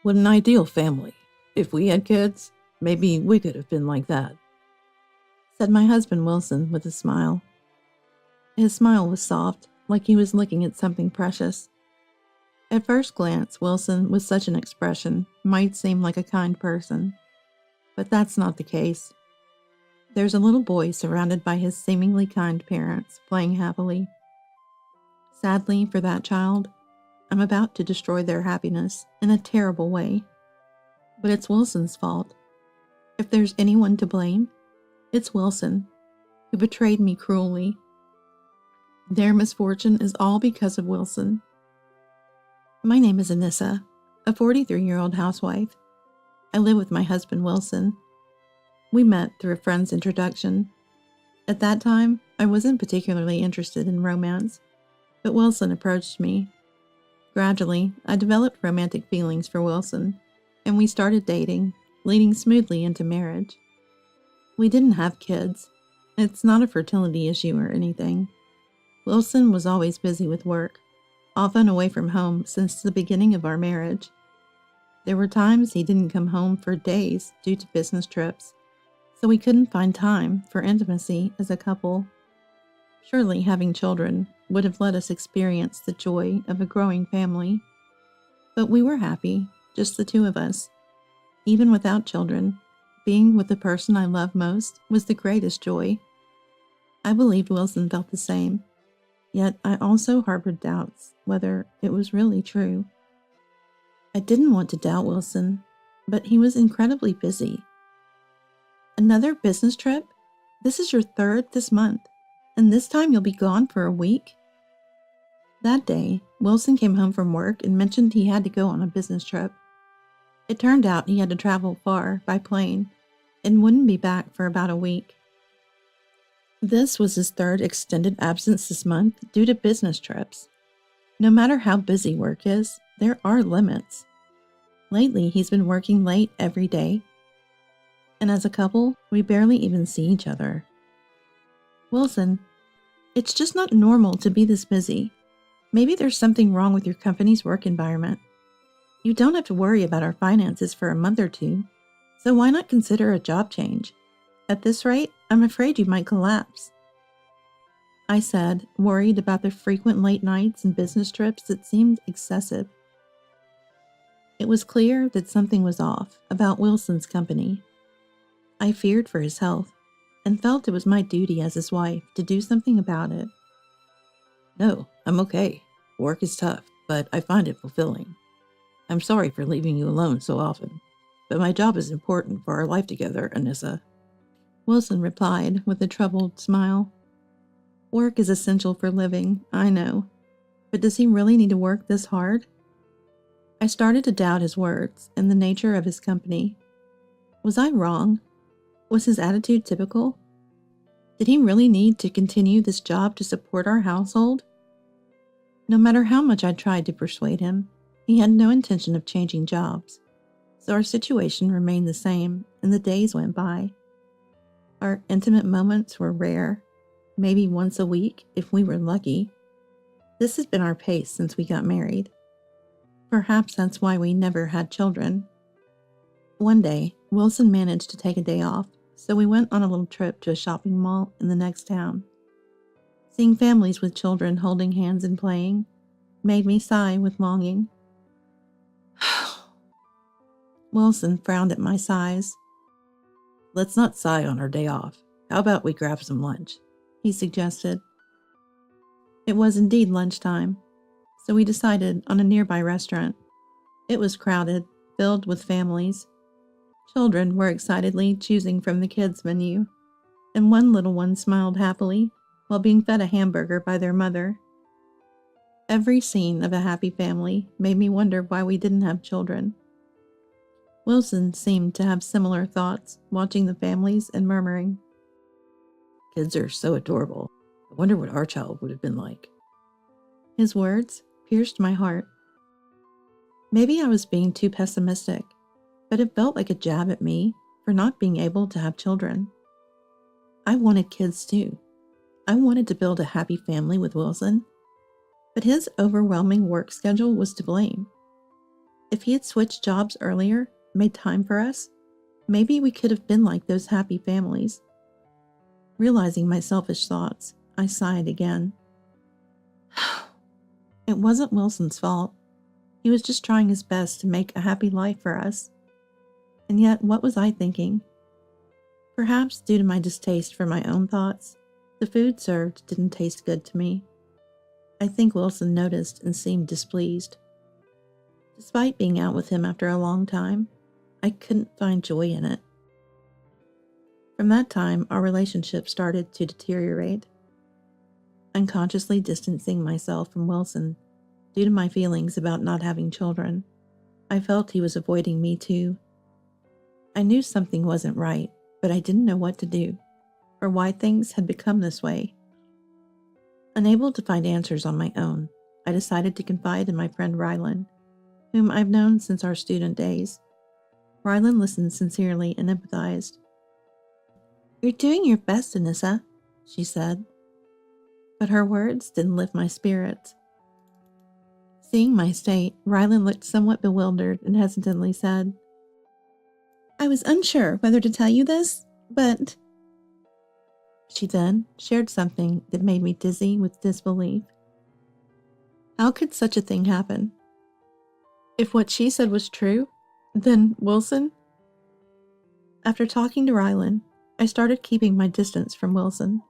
What an ideal family. If we had kids, maybe we could have been like that, said my husband Wilson with a smile. His smile was soft, like he was looking at something precious. At first glance, Wilson, with such an expression, might seem like a kind person. But that's not the case. There's a little boy surrounded by his seemingly kind parents, playing happily. Sadly for that child, I'm about to destroy their happiness in a terrible way. But it's Wilson's fault. If there's anyone to blame, it's Wilson, who betrayed me cruelly. Their misfortune is all because of Wilson. My name is Anissa, a 43-year-old housewife. I live with my husband Wilson. We met through a friend's introduction. At that time, I wasn't particularly interested in romance, but Wilson approached me. Gradually, I developed romantic feelings for Wilson, and we started dating, leading smoothly into marriage. We didn't have kids. It's not a fertility issue or anything. Wilson was always busy with work, often away from home since the beginning of our marriage. There were times he didn't come home for days due to business trips, so we couldn't find time for intimacy as a couple. Surely having children would have let us experience the joy of a growing family. But we were happy, just the two of us. Even without children, being with the person I love most was the greatest joy. I believed Wilson felt the same, yet I also harbored doubts whether it was really true. I didn't want to doubt Wilson, but he was incredibly busy. Another business trip? This is your third this month, and this time you'll be gone for a week? That day, Wilson came home from work and mentioned he had to go on a business trip. It turned out he had to travel far by plane and wouldn't be back for about a week. This was his third extended absence this month due to business trips. No matter how busy work is, there are limits. Lately, he's been working late every day, and as a couple, we barely even see each other. Wilson, it's just not normal to be this busy. Maybe there's something wrong with your company's work environment. You don't have to worry about our finances for a month or two, so why not consider a job change? At this rate, I'm afraid you might collapse. I said, worried about the frequent late nights and business trips that seemed excessive. It was clear that something was off about Wilson's company. I feared for his health and felt it was my duty as his wife to do something about it. No, I'm okay. Work is tough, but I find it fulfilling. I'm sorry for leaving you alone so often, but my job is important for our life together, Anissa. Wilson replied with a troubled smile. Work is essential for living, I know, but does he really need to work this hard? I started to doubt his words and the nature of his company. Was I wrong? Was his attitude typical? Did he really need to continue this job to support our household? No matter how much I tried to persuade him, he had no intention of changing jobs, so our situation remained the same, and the days went by. Our intimate moments were rare, maybe once a week if we were lucky. This has been our pace since we got married. Perhaps that's why we never had children. One day, Wilson managed to take a day off, so we went on a little trip to a shopping mall in the next town. Seeing families with children holding hands and playing made me sigh with longing. Wilson frowned at my sighs. Let's not sigh on our day off. How about we grab some lunch? He suggested. It was indeed lunchtime, so we decided on a nearby restaurant. It was crowded, filled with families. Children were excitedly choosing from the kids' menu, and one little one smiled happily while being fed a hamburger by their mother. Every scene of a happy family made me wonder why we didn't have children. Wilson seemed to have similar thoughts, watching the families and murmuring, Kids are so adorable. I wonder what our child would have been like. His words pierced my heart. Maybe I was being too pessimistic, but it felt like a jab at me for not being able to have children. I wanted kids too. I wanted to build a happy family with Wilson, but his overwhelming work schedule was to blame. If he had switched jobs earlier, made time for us, maybe we could have been like those happy families. Realizing my selfish thoughts, I sighed again. It wasn't Wilson's fault. He was just trying his best to make a happy life for us. And yet, what was I thinking? Perhaps due to my distaste for my own thoughts, the food served didn't taste good to me. I think Wilson noticed and seemed displeased. Despite being out with him after a long time, I couldn't find joy in it. From that time, our relationship started to deteriorate. Unconsciously distancing myself from Wilson due to my feelings about not having children, I felt he was avoiding me too. I knew something wasn't right, but I didn't know what to do, or why things had become this way. Unable to find answers on my own, I decided to confide in my friend Rylan, whom I've known since our student days. Rylan listened sincerely and empathized. "You're doing your best, Anissa," she said. But her words didn't lift my spirits. Seeing my state, Rylan looked somewhat bewildered and hesitantly said, "I was unsure whether to tell you this, but..." She then shared something that made me dizzy with disbelief. How could such a thing happen? If what she said was true, then Wilson? After talking to Rylan, I started keeping my distance from Wilson,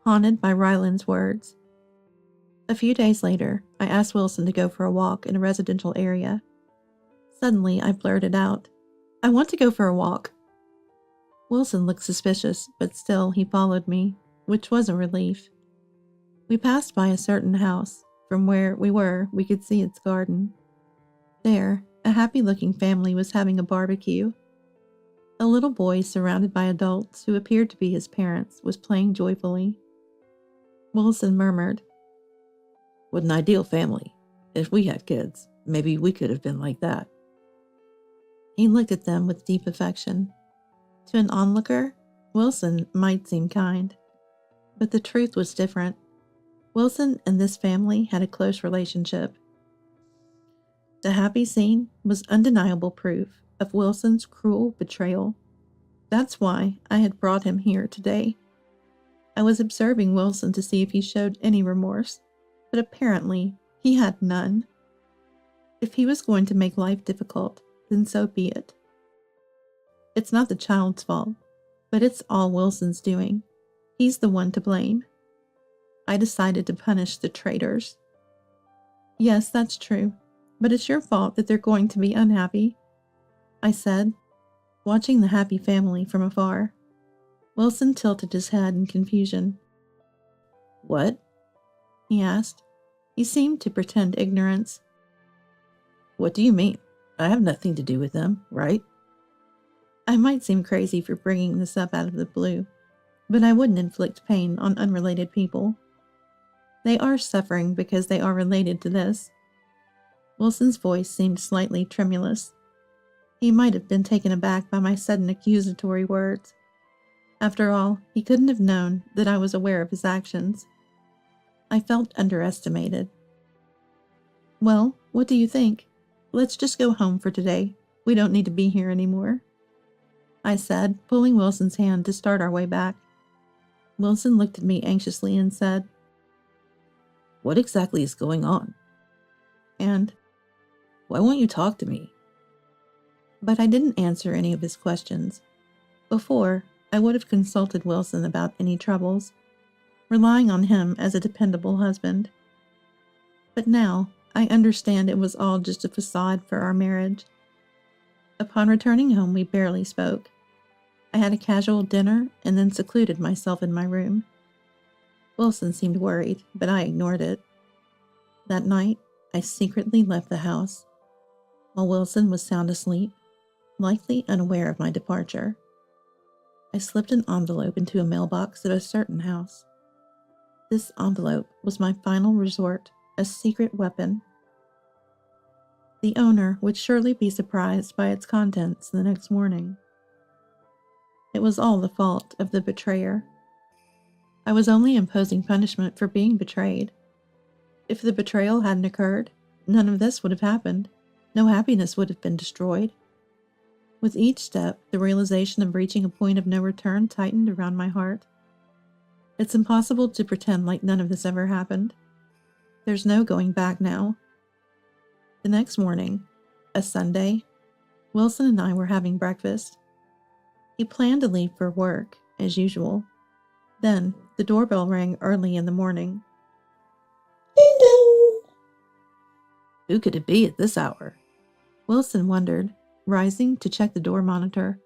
haunted by Rylan's words. A few days later, I asked Wilson to go for a walk in a residential area. Suddenly, I blurted out, "I want to go for a walk." Wilson looked suspicious, but still he followed me, which was a relief. We passed by a certain house. From where we were, we could see its garden. There, a happy-looking family was having a barbecue. A little boy surrounded by adults who appeared to be his parents was playing joyfully. Wilson murmured, "What an ideal family. If we had kids, maybe we could have been like that." He looked at them with deep affection. To an onlooker, Wilson might seem kind, but the truth was different. Wilson and this family had a close relationship. The happy scene was undeniable proof of Wilson's cruel betrayal. That's why I had brought him here today. I was observing Wilson to see if he showed any remorse, but apparently he had none. If he was going to make life difficult, then so be it. It's not the child's fault, but it's all Wilson's doing. He's the one to blame. I decided to punish the traitors. "Yes, that's true, but it's your fault that they're going to be unhappy," I said, watching the happy family from afar. Wilson tilted his head in confusion. "What?" he asked. He seemed to pretend ignorance. "What do you mean? I have nothing to do with them, right?" I might seem crazy for bringing this up out of the blue, but I wouldn't inflict pain on unrelated people. They are suffering because they are related to this. Wilson's voice seemed slightly tremulous. He might have been taken aback by my sudden accusatory words. After all, he couldn't have known that I was aware of his actions. I felt underestimated. "Well, what do you think? Let's just go home for today. We don't need to be here anymore," I said, pulling Wilson's hand to start our way back. Wilson looked at me anxiously and said, "What exactly is going on? And why won't you talk to me?" But I didn't answer any of his questions. Before, I would have consulted Wilson about any troubles, relying on him as a dependable husband. But now, I understand it was all just a facade for our marriage. Upon returning home, we barely spoke. I had a casual dinner and then secluded myself in my room. Wilson seemed worried, but I ignored it. That night, I secretly left the house, while Wilson was sound asleep, likely unaware of my departure. I slipped an envelope into a mailbox at a certain house. This envelope was my final resort, a secret weapon. The owner would surely be surprised by its contents the next morning. It was all the fault of the betrayer. I was only imposing punishment for being betrayed. If the betrayal hadn't occurred, none of this would have happened, no happiness would have been destroyed. With each step, the realization of reaching a point of no return tightened around my heart. It's impossible to pretend like none of this ever happened. There's no going back now. The next morning, a Sunday, Wilson and I were having breakfast. He planned to leave for work, as usual. Then, the doorbell rang early in the morning. Ding dong! Who could it be at this hour? Wilson wondered, rising to check the door monitor.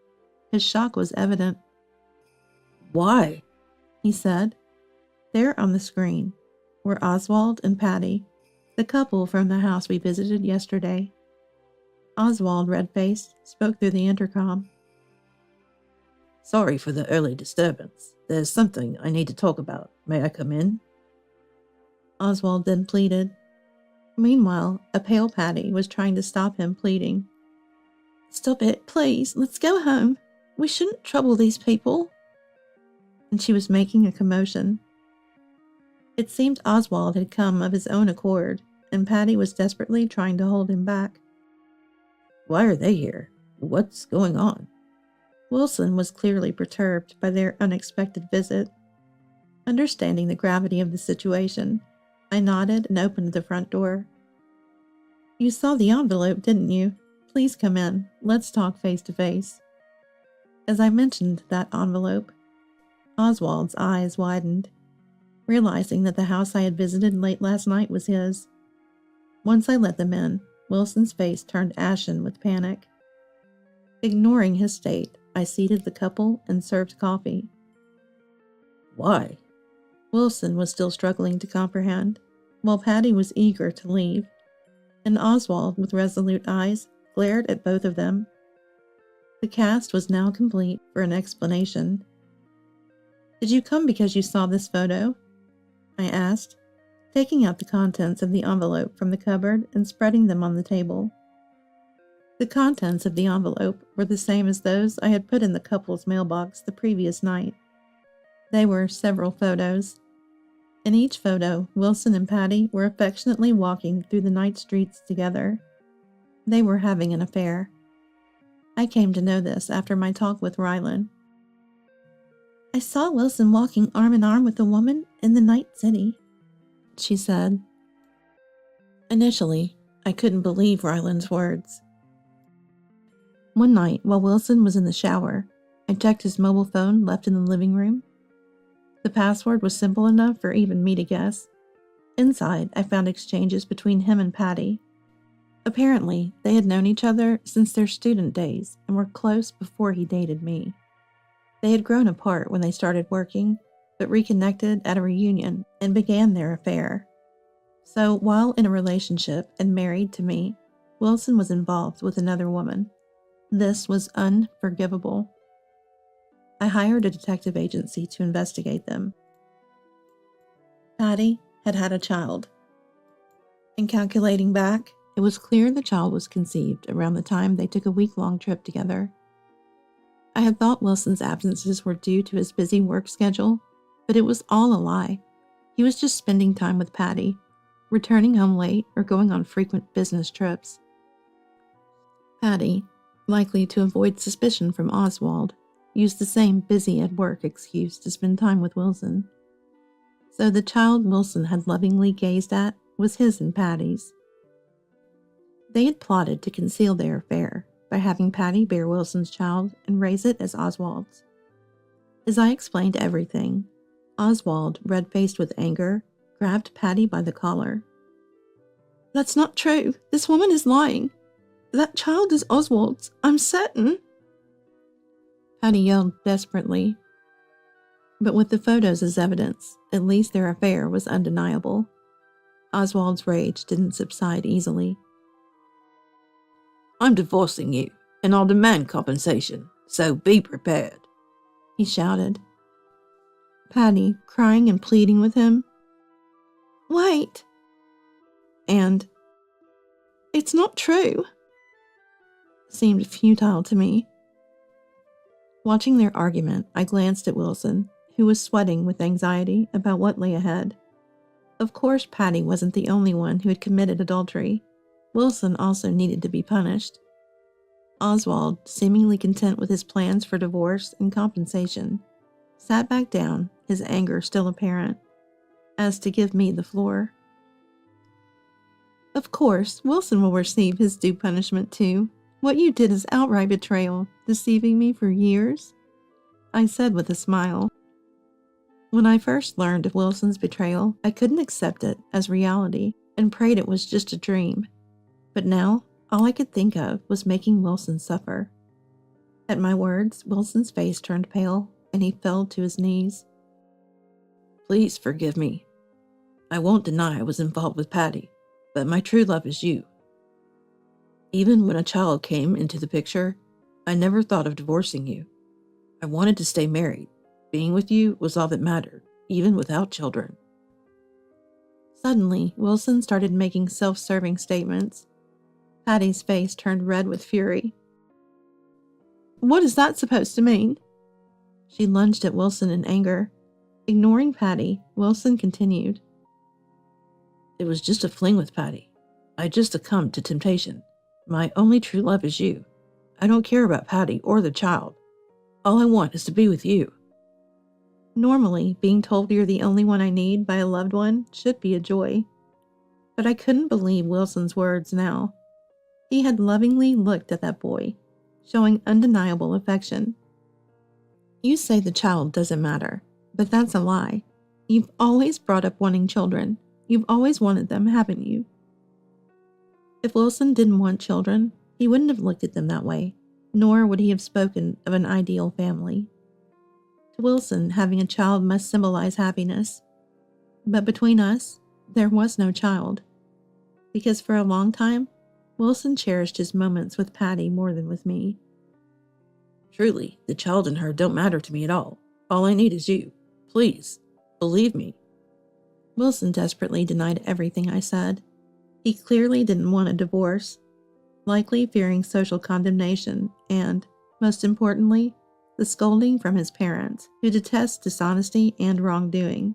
His shock was evident. Why? He said. There on the screen were Oswald and Patty, the couple from the house we visited yesterday. Oswald, red-faced, spoke through the intercom. Sorry for the early disturbance. There's something I need to talk about. May I come in? Oswald then pleaded. Meanwhile, a pale Patty was trying to stop him, pleading. Stop it, please. Let's go home. We shouldn't trouble these people. And she was making a commotion. It seemed Oswald had come of his own accord, and Patty was desperately trying to hold him back. Why are they here? What's going on? Wilson was clearly perturbed by their unexpected visit. Understanding the gravity of the situation, I nodded and opened the front door. You saw the envelope, didn't you? Please come in. Let's talk face to face. As I mentioned that envelope, Oswald's eyes widened, realizing that the house I had visited late last night was his. Once I let them in, Wilson's face turned ashen with panic. Ignoring his state, I seated the couple and served coffee. Why? Wilson was still struggling to comprehend, while Patty was eager to leave, and Oswald, with resolute eyes, glared at both of them. The cast was now complete for an explanation. Did you come because you saw this photo? I asked, taking out the contents of the envelope from the cupboard and spreading them on the table. The contents of the envelope were the same as those I had put in the couple's mailbox the previous night. They were several photos. In each photo, Wilson and Patty were affectionately walking through the night streets together. They were having an affair. I came to know this after my talk with Rylan. I saw Wilson walking arm in arm with a woman in the night city, she said. Initially, I couldn't believe Rylan's words. One night, while Wilson was in the shower, I checked his mobile phone left in the living room. The password was simple enough for even me to guess. Inside, I found exchanges between him and Patty. Apparently, they had known each other since their student days and were close before he dated me. They had grown apart when they started working, but reconnected at a reunion and began their affair. So, while in a relationship and married to me, Wilson was involved with another woman. This was unforgivable. I hired a detective agency to investigate them. Patty had had a child. In calculating back, it was clear the child was conceived around the time they took a week-long trip together. I had thought Wilson's absences were due to his busy work schedule, but it was all a lie. He was just spending time with Patty, returning home late or going on frequent business trips. Patty, likely to avoid suspicion from Oswald, used the same busy at work excuse to spend time with Wilson. So the child Wilson had lovingly gazed at was his and Patty's. They had plotted to conceal their affair by having Patty bear Wilson's child and raise it as Oswald's. As I explained everything, Oswald, red-faced with anger, grabbed Patty by the collar. That's not true. This woman is lying. That child is Oswald's. I'm certain. Patty yelled desperately. But with the photos as evidence, at least their affair was undeniable. Oswald's rage didn't subside easily. I'm divorcing you, and I'll demand compensation, so be prepared, he shouted. Patty, crying and pleading with him. Wait. And, it's not true, seemed futile to me. Watching their argument, I glanced at Wilson, who was sweating with anxiety about what lay ahead. Of course, Patty wasn't the only one who had committed adultery. Wilson also needed to be punished. Oswald, seemingly content with his plans for divorce and compensation, sat back down, his anger still apparent, as to give me the floor. Of course, Wilson will receive his due punishment too. What you did is outright betrayal, deceiving me for years, I said with a smile. When I first learned of Wilson's betrayal, I couldn't accept it as reality and prayed it was just a dream. But now, all I could think of was making Wilson suffer. At my words, Wilson's face turned pale and he fell to his knees. Please forgive me. I won't deny I was involved with Patty, but my true love is you. Even when a child came into the picture, I never thought of divorcing you. I wanted to stay married. Being with you was all that mattered, even without children. Suddenly, Wilson started making self-serving statements. Patty's face turned red with fury. What is that supposed to mean? She lunged at Wilson in anger. Ignoring Patty, Wilson continued. It was just a fling with Patty. I just succumbed to temptation. My only true love is you. I don't care about Patty or the child. All I want is to be with you. Normally, being told you're the only one I need by a loved one should be a joy. But I couldn't believe Wilson's words now. He had lovingly looked at that boy, showing undeniable affection. You say the child doesn't matter, but that's a lie. You've always brought up wanting children. You've always wanted them, haven't you? If Wilson didn't want children, he wouldn't have looked at them that way, nor would he have spoken of an ideal family. To Wilson, having a child must symbolize happiness. But between us, there was no child. Because for a long time, Wilson cherished his moments with Patty more than with me. Truly, the child and her don't matter to me at all. All I need is you. Please, believe me. Wilson desperately denied everything I said. He clearly didn't want a divorce, likely fearing social condemnation and, most importantly, the scolding from his parents, who detest dishonesty and wrongdoing.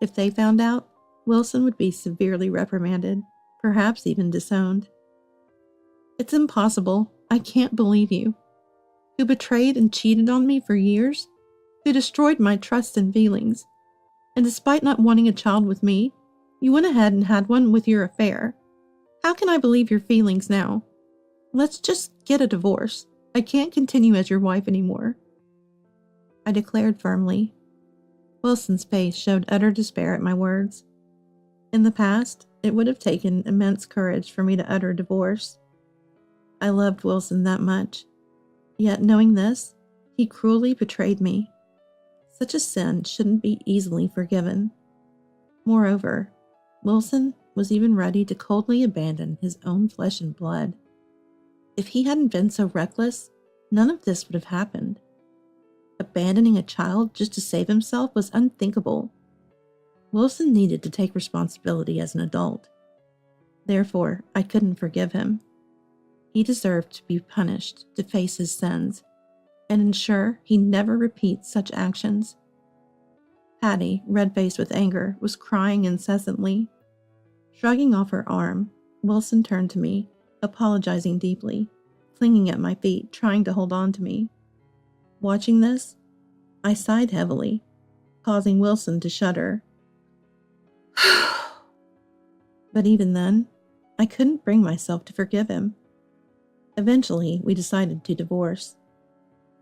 If they found out, Wilson would be severely reprimanded, perhaps even disowned. It's impossible. I can't believe you. Who betrayed and cheated on me for years? Who destroyed my trust and feelings? And despite not wanting a child with me, you went ahead and had one with your affair. How can I believe your feelings now? Let's just get a divorce. I can't continue as your wife anymore. I declared firmly. Wilson's face showed utter despair at my words. In the past, it would have taken immense courage for me to utter divorce. I loved Wilson that much. Yet knowing this, he cruelly betrayed me. Such a sin shouldn't be easily forgiven. Moreover, Wilson was even ready to coldly abandon his own flesh and blood. If he hadn't been so reckless, none of this would have happened. Abandoning a child just to save himself was unthinkable. Wilson needed to take responsibility as an adult. Therefore, I couldn't forgive him. He deserved to be punished, to face his sins, and ensure he never repeats such actions. Patty, red-faced with anger, was crying incessantly. Shrugging off her arm, Wilson turned to me, apologizing deeply, clinging at my feet, trying to hold on to me. Watching this, I sighed heavily, causing Wilson to shudder. But even then, I couldn't bring myself to forgive him. Eventually, we decided to divorce.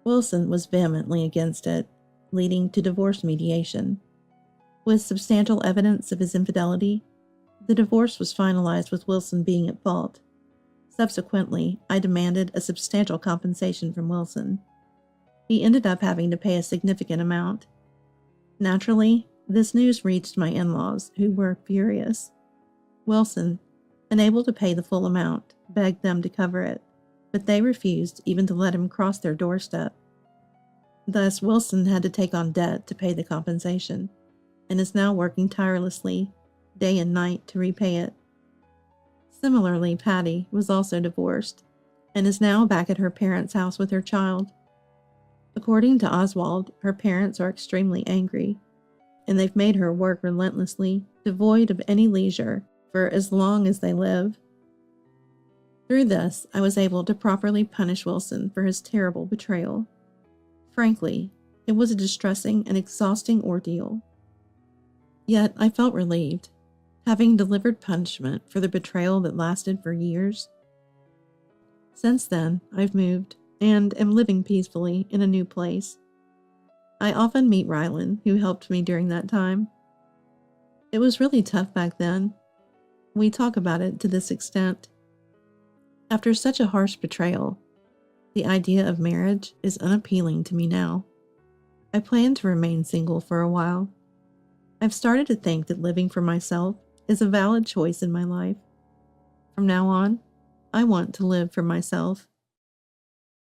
Wilson was vehemently against it, leading to divorce mediation. With substantial evidence of his infidelity, the divorce was finalized with Wilson being at fault. Subsequently, I demanded a substantial compensation from Wilson. He ended up having to pay a significant amount. Naturally, this news reached my in-laws, who were furious. Wilson, unable to pay the full amount, begged them to cover it, but they refused even to let him cross their doorstep. Thus, Wilson had to take on debt to pay the compensation, and is now working tirelessly, day and night, to repay it. Similarly, Patty was also divorced, and is now back at her parents' house with her child. According to Oswald, her parents are extremely angry, and they've made her work relentlessly, devoid of any leisure, for as long as they live. Through this, I was able to properly punish Wilson for his terrible betrayal. Frankly, it was a distressing and exhausting ordeal. Yet I felt relieved, having delivered punishment for the betrayal that lasted for years. Since then, I've moved and am living peacefully in a new place. I often meet Rylan, who helped me during that time. It was really tough back then. We talk about it to this extent. After such a harsh betrayal, the idea of marriage is unappealing to me now. I plan to remain single for a while. I've started to think that living for myself is a valid choice in my life. From now on, I want to live for myself.